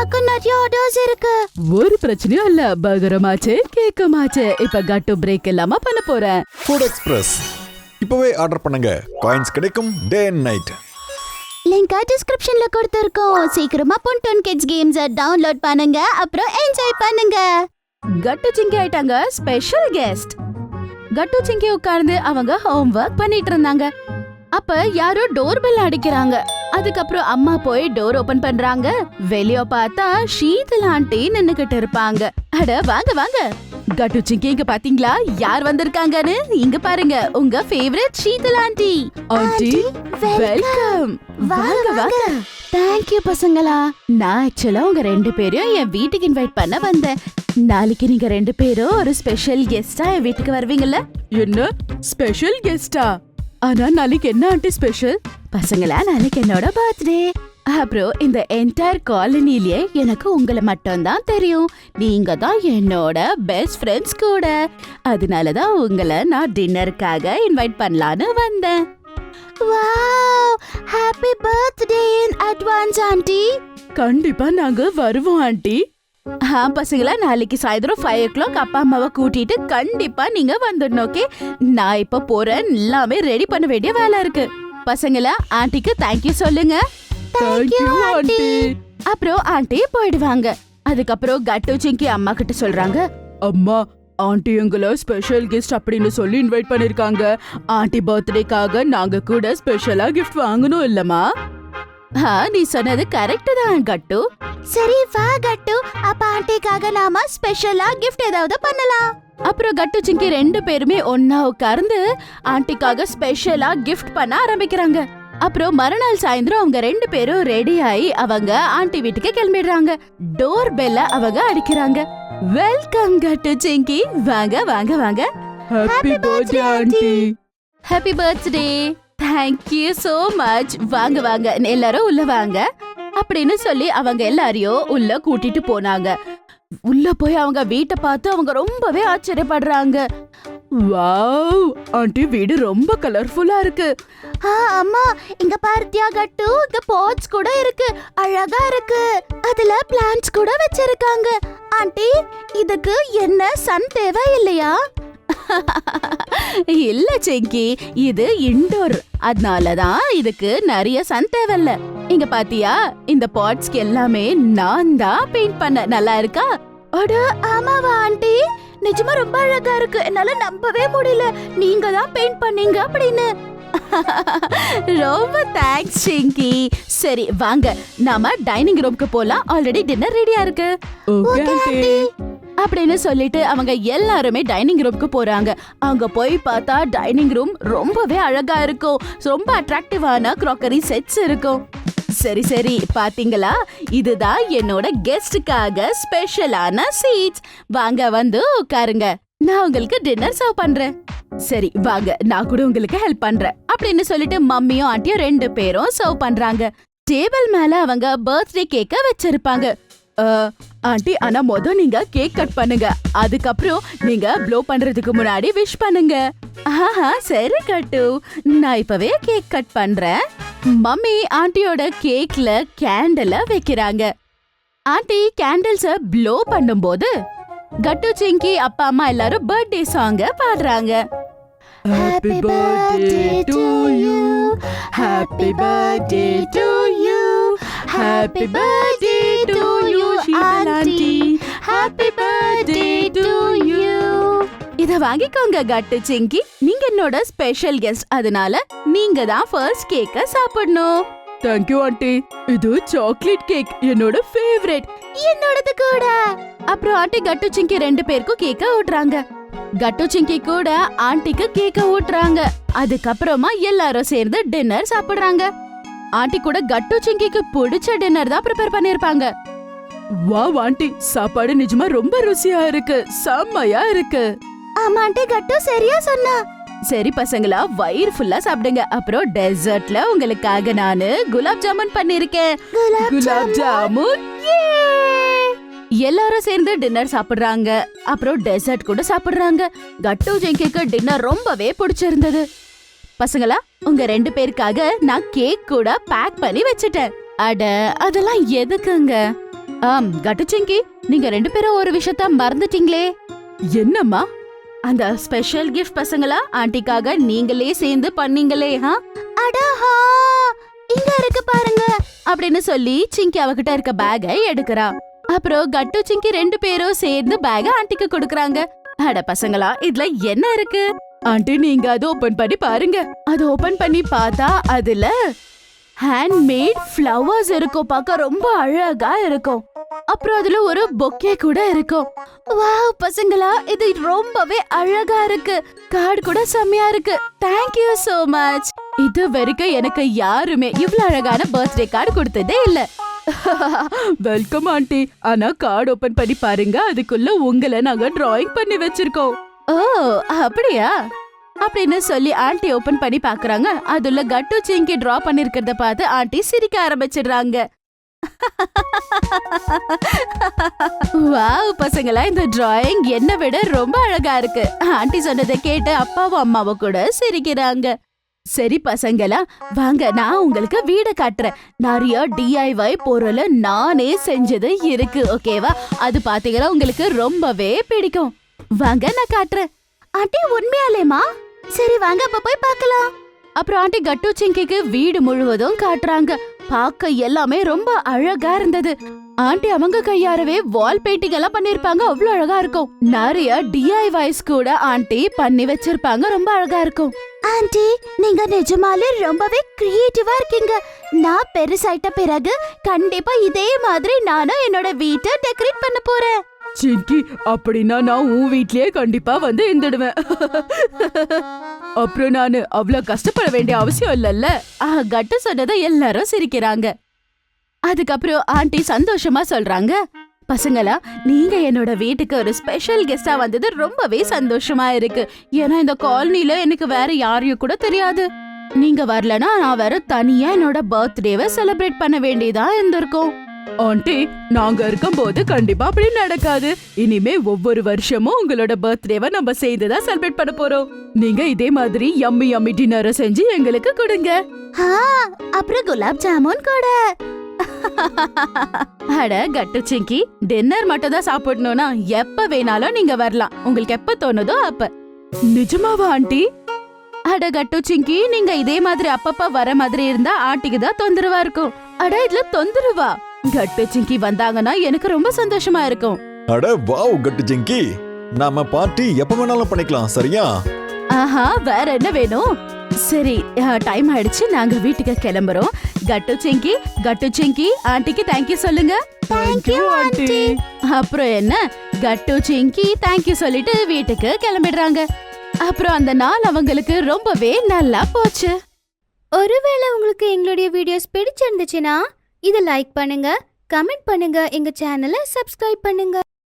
நமக்கு நிறைய ஆர்டர்ஸ் இருக்கு. ஒரு பிரச்சனையும் இல்ல. பர்கருமாச்சு, கேக்குமாச்சு. இப்ப கட்டு பிரேக் இல்லாம பண்ண போறேன். ஃபுட் எக்ஸ்பிரஸ் இப்பவே ஆர்டர் பண்ணுங்க. காயின்ஸ் கிடைக்கும் டே அண்ட் நைட். லிங்க் டிஸ்கிரிப்ஷன்ல கொடுத்திருக்கோம். சீக்கிரமா பொன்டன் கிட்ஸ் கேம்ஸ் டவுன்லோட் பண்ணுங்க, அப்புறம் என்ஜாய் பண்ணுங்க. கட்டு சிங்கி ஆயிட்டாங்க ஸ்பெஷல் கெஸ்ட். கட்டு சிங்கி உட்கார்ந்து அவங்க ஹோம்வொர்க் பண்ணிட்டு இருந்தாங்க. அப்ப யாரோ டோர் பெல் அடிக்கிறாங்க. அதுக்கப்புறம் அம்மா போய் டோர் ஓபன் பண்றாங்க. வெளிய பார்த்தா ஷீதல் ஆண்டி நின்னுகிட்டு இருப்பாங்க. அட வாங்க வாங்க. கட்டு சிங்கி இங்க பாத்தீங்களா யார் வந்திருக்காங்கன்னு? இங்க பாருங்க, உங்க favourite Sheetal aunty. Aunty welcome. வாங்க வாங்க. தேங்க் யூ பசங்களா. நான் ஆக்சுவலா உங்க ரெண்டு பேரையும் என் வீட்டுக்கு இன்வைட் பண்ண வந்தேன். நாளைக்கு நீங்க ரெண்டு பேரும் ஒரு ஸ்பெஷல் கெஸ்டா என் வீட்டுக்கு வருவீங்கல்ல? என்ன ஸ்பெஷல் கெஸ்டா? ஆனா நாளைக்கு என்ன ஆண்டி ஸ்பெஷல்? பசங்களா, நாளைக்கு என்னோட பர்த்டே. அப்புறம் இந்த என்டையர் காலனிலேயே எனக்கு உங்களை மட்டும் தான் தெரியும். நீங்க தான் என்னோட பெஸ்ட் ஃப்ரெண்ட்ஸ் கூட. அதனாலதான் உங்களை நான் டின்னருக்காக இன்வைட் பண்ணலான்னு வந்தேன். Wow, happy birthday in advance aunty. கண்டிப்பா நாங்க வருவோம் ஆண்டி. பசங்களா, நாளைக்கு சாயந்தரம் 5 o'clock அப்பா அம்மாவை கூட்டிட்டு கண்டிப்பா நீங்க வந்துடணும். ஓகே, நான் இப்ப போறேன். எல்லாமே ரெடி பண்ண வேண்டிய வேலை இருக்கு. பசங்களா, ஆண்டிக்கு தேங்க்யூ சொல்லுங்க. Thank you aunty. அப்புறம் ஆண்டி போயிடுவாங்க. அதுக்கப்புறம் கட்டு சிங்கி அம்மா கிட்ட சொல்றாங்க, அம்மா ஆண்டி எங்களை ஸ்பெஷல் கெஸ்ட் அப்படின்னு சொல்லி இன்வைட் பண்ணிருக்காங்க. ஆண்டி பர்த்டேக்காக நாங்க கூட ஸ்பெஷலா கிஃப்ட் வாங்கணும் இல்லம்மா? நீ சொன்னது கரெக்ட் தான் கட்டு. சரி வா கட்டு, அப்ப ஆண்டிக்காக நாம ஸ்பெஷலா கிஃப்ட் ஏதாவது பண்ணலாம். அப்புறம் கட்டு சிங்கி ரெண்டு பேருமே ஒன்னா உட்கார்ந்து ஆண்டிக்காக ஸ்பெஷலா கிஃப்ட் பண்ண ஆரம்பிக்கிறாங்க. அப்புறம் மறுநாள் சாயந்தரம் அவங்க ரெண்டு பேரும் ரெடி ஆகி அவங்க ஆண்டி வீட்டுக்கு கிளம்பிடுறாங்க. டோர் பெல்ல அவங்க அடிக்கிறாங்க. வெல்கம் கட்டு சிங்கி, வாங்க வாங்க வாங்க. Happy birthday aunty. Happy birthday. Thank you so much. வாங்க வாங்க, எல்லாரும் உள்ள வாங்க அப்படின்னு சொல்லி அவங்க எல்லாரையும் உள்ள கூட்டிட்டு போனாங்க. உள்ள போய் அவங்க வீட்டை பார்த்து அவங்க ரொம்பவே ஆச்சரியப்படுறாங்க. வாவ் ஆண்டி, வீடு ரொம்ப கலர்ஃபுல்லா இருக்கு. அம்மா, இங்க பார்த்தியா கட்டு, இங்க பாட்ஸ் கூட இருக்கு, அழகா இருக்கு. அதுல பிளான்ட்ஸ் கூட வச்சிருக்காங்க. ஆண்டி, இதுக்கு என்ன சன் தேவை இல்லையா? இல்ல சிங்கி, இது இன்டோர். அதனாலதான் இதுக்கு நிறைய சன் தேவையில்ல. இங்க பாத்தியா, இந்த பாட்ஸ்க்கு எல்லாமே நான் தான் பெயிண்ட் பண்ண. நல்லா இருக்கா? அட ஆமாவா ஆண்டி, நிஜமா ரொம்ப அழகா இருக்கு. என்னால நம்பவே முடியல நீங்க தான் பெயிண்ட் பண்ணீங்க அப்படின்னு. ரொம்ப தேங்க்ஸ் சிங்கி. சரி வாங்க, நாம டைனிங் ரூம்க்கு போலாம். ஆல்ரெடி டின்னர் ரெடியா இருக்கு. ஓகே ஆண்டி அப்படின்னு சொல்லிட்டு அவங்க எல்லாருமே டைனிங் ரூம்க்கு போறாங்க. அங்க போய் பார்த்தா டைனிங் ரூம் ரொம்பவே அழகா இருக்கும். ரொம்ப அட்ராக்டிவான கிராக்கரி செட்ஸ் இருக்கும். சரி சரி, பாத்தீங்களா, இதுதான் என்னோட கெஸ்டுக்காக ஸ்பெஷலான சீட்ஸ். வாங்க வந்து உட்காருங்க, நான் உங்களுக்கு டின்னர் சர்வ் பண்றேன். சரி வாங்க, நான் கூட உங்களுக்கு ஹெல்ப் பண்றேன் அப்படின்னு சொல்லிட்டு மம்மியும் ஆண்டியும் ரெண்டு பேரும் சர்வ் பண்றாங்க. டேபிள் மேல அவங்க பர்த்டே கேக்க வச்சிருப்பாங்க. ஆண்டி, ஆனா நீங்க கேக் கட் பண்ணுங்க. அதுக்கப்புறம் நீங்க ப்ளோ பண்றதுக்கு முன்னாடி விஷ் பண்ணுங்க. சரி கட்டு, நான் இப்பவே கேக் கட் பண்றேன். மம்மி ஆண்டியோட கேக்ல கேண்டல வைக்கிறாங்க. ஆண்டி கேண்டல்ஸ ப்ளோ பண்ணும்போது கட்டு சிங்கி அப்பா அம்மா எல்லாரும் பர்த்டே சாங்க பாடுறாங்க. Happy birthday to you, happy birthday to you, happy birthday to you auntie, happy birthday to you. இத வாங்கிக்கோங்க கட்டு சிங்கி, நீங்க என்னோட ஸ்பெஷல் கெஸ்ட். அதனால நீங்க தான் ஃபர்ஸ்ட் கேக்க சாப்பிடணும். Thank you aunty. இது சாக்லேட் கேக், என்னோட ஃபேவரட். என்னோடது கூட. அப்புறம் ஆண்டி கட்டு சிங்கி ரெண்டு பேருக்கும் கேக்க ஊட்டுறாங்க. கட்டு சிங்கி கூட ஆண்டிக்கு கேக்க ஊட்டுறாங்க. அதுக்கப்புறமா எல்லாரும் சேர்ந்து டின்னர் சாப்பிடுறாங்க. ஆண்டி கூட கட்டு சிங்கிக்கு பிடிச்ச டின்னர் தான் ப்ரிப்பேர் பண்ணிருப்பாங்க. வாவ் ஆண்டி, சாப்பாடு நிஜமா ரொம்ப ருசியா இருக்கு, செம்மையா இருக்கு. ஆமா ஆண்டி, கட்டு சரியா சொன்னா. சரி பசங்களா, வயிறு ஃபுல்லா சாப்பிடுங்க. அப்புறம் டெசர்ட்ல உங்களுக்காக நானு குலாப் ஜாமுன் பண்ணிருக்கேன். குலாப் ஜாமுன். எல்லாரும் சேர்ந்து டின்னர் சாப்பிடுறாங்க. அப்புறம் டெசர்ட் கூட சாப்பிடுறாங்க. கட்டு ஜிங்கிக்கு டின்னர் ரொம்பவே பிடிச்சிருந்தது. பசங்களா, உங்க ரெண்டு பேருக்காக நான் கேக் கூட பேக் பண்ணி வச்சிட்டேன். அட, அதெல்லாம் எதுக்குங்க? கட்டு சிங்கி, நீங்க 2 பேரும் ஒரு விஷயத்த மறந்துட்டீங்களே. என்னம்மா? அந்த ஸ்பெஷல் கிஃப்ட் பசங்களா ஆண்டிக்காக நீங்களே சேர்ந்து பண்ணீங்களே. அடஹா, இங்க இருக்கு பாருங்க அப்படின்னு சொல்லி சிங்கி அவகிட்ட இருக்க பேக்கை எடுக்கறா. அப்புறம் கட்டு சிங்கி 2 பேரும் சேர்ந்து பேக ஆண்டிக்கு கொடுக்கறாங்க. அட பசங்களா, இதுல என்ன இருக்கு? ஆண்டி, நீங்க அதை ஓபன் பண்ணி பாருங்க. அது ஓபன் பண்ணி பார்த்தா அதுல ஹேண்ட்மேட் ஃப்ளவர்ஸ் இருக்கும். பார்க்க ரொம்ப அழகா இருக்கும். அப்புறம் அதுல ஒரு பொக்கே கூட இருக்கும். வாவ் பசங்களா, இது ரொம்பவே அழகா இருக்கு. கார்டு கூட செம்மையா இருக்கு. Thank you so much. இது வரைக்கும் எனக்கு யாருமே இவ்ளோ அழகான பர்த்டே கார்டு கொடுத்ததே இல்ல. Welcome aunty. ஆனா கார்டு ஓபன் பண்ணி பாருங்க, அதுக்குள்ள உங்களை நாங்க டிராயிங் பண்ணி வச்சிருக்கோம். ஓ அப்படியா? அப்படின்னு சொல்லி ஆண்டி ஓபன் பண்ணி பாக்குறாங்க. அதுல கட்டு சிங்கி டிரா பண்ணிருக்கிறத பார்த்து ஆண்டி சிரிக்க ஆரம்பிச்சிடுறாங்க. வாவ் பசங்களா, இந்த டிராயிங் என்ன விட ரொம்ப அழகா இருக்கு. ஆண்டி சொன்னதை கேட்டு அப்பாவும் அம்மாவும் கூட சிரிக்கிறாங்க. சரி பசங்களா, வாங்க நான் உங்களுக்கு வீடு காட்டுறேன். நிறைய DIY பொருள் நானே செஞ்சது இருக்கு, ஓகேவா? அது பாத்தீங்கன்னா உங்களுக்கு ரொம்பவே பிடிக்கும். வாங்க நான் காட்டுறேன். ஆண்டி உண்மையாலேமா? சரி வாங்க அப்ப போய் பார்க்கலாம். அப்புறம் ஆண்டி கட்டு சிங்கிக்கு வீடு முழுவதும் காட்டுறாங்க. பார்க்க எல்லாமே ரொம்ப அழகா இருந்தது. ஆண்டி அவங்க கையாரவே வால் பெயிண்டிங் எல்லாம் பண்ணிருப்பாங்க. அவ்வளவு அழகா இருக்கும். நிறைய DIYs கூட ஆண்டி பண்ணி வச்சிருப்பாங்க. ரொம்ப அழகா இருக்கும். ஆண்டி, நீங்க நிஜமாலே ரொம்பவே கிரியேட்டிவா இருக்கீங்க. நான் பெருசாயிட்ட பிறகு கண்டிப்பா இதே மாதிரி நானும் என்னோட வீட்டை டெக்கரேட் பண்ண போறேன். சிங்கி, அப்படின்னா நான் உன் வீட்லயே கண்டிப்பா வந்து இருந்துடுவேன். அப்புறம் நானு அவ்வளவு கஷ்டப்பட வேண்டிய அவசியம் இல்லல்ல. கட்டு சொன்னதை எல்லாரும் சிரிக்கிறாங்க. அதுக்கப்புறம் ஆண்டி சந்தோஷமா சொல்றாங்க, பசங்களா, நீங்க என்னோட வீட்டுக்கு ஒரு ஸ்பெஷல் கெஸ்டா வந்தது ரொம்பவே சந்தோஷமா இருக்கு. ஏன்னா இந்த காலனில எனக்கு வேற யாரையும் கூட தெரியாது. நீங்க வரலனா நான் வேற தனியா என்னோட பர்த்டேவை செலிப்ரேட் பண்ண வேண்டியதா இருந்திருக்கும். ஆண்டி, நாங்க இருக்கும்போது கண்டிப்பா அப்படி நடக்காது. இனிமே ஒவ்வொரு வருஷமும் உங்களோட பர்த்டேவை நம்ம சேர்ந்துதான் செலிப்ரேட் பண்ண போறோம். நீங்க இதே மாதிரி யம்மி யம்மி டின்னரை செஞ்சு எங்களுக்கு கொடுங்க. அப்புறம் குலாப் ஜாமுன் கூட. அட கட்டு சிங்கி, டின்னர் மட்டும் தான் சாப்பிடணும்னா எப்ப வேணாலும் நீங்க வரலாம். உங்களுக்கு எப்ப தோணுதோ அப்ப. நிஜமாவா ஆண்டி? அட கட்டு சிங்கி, நீங்க இதே மாதிரி அப்பப்ப வர மாதிரி இருந்தா ஆண்டிக்கு தான் தொந்தரவா இருக்கும். அட இதுல தொந்தரவா? கட்டு சிங்கி வந்தாங்கன்னா எனக்கு ரொம்ப சந்தோஷமா இருக்கும். அட வாவ் கட்டு சிங்கி, நாம பார்ட்டி எப்ப வேணாலும் பண்ணிக்கலாம், சரியா? ஆஹா, வேற என்ன வேணும்? சரி, டைம் ஆயிடுச்சு, நாங்க வீட்டுக்கு கிளம்புறோம். கட்டு சிங்கி ஆண்டிக்கு தேங்க்யூ சொல்லுங்க. Thank you aunty. அப்புறம் என்ன, கட்டு சிங்கி தேங்க்யூ சொல்லிட்டு வீட்டுக்கு கிளம்பிடுறாங்க. அப்புறம் அந்த நாள் அவங்களுக்கு ரொம்பவே நல்லா போச்சு. ஒருவேளை உங்களுக்கு எங்களுடைய வீடியோஸ் பிடிச்சிருந்துச்சுன்னா இதை லைக் பண்ணுங்க, கமெண்ட் பண்ணுங்க, எங்க சேனலை சப்ஸ்கிரைப் பண்ணுங்க.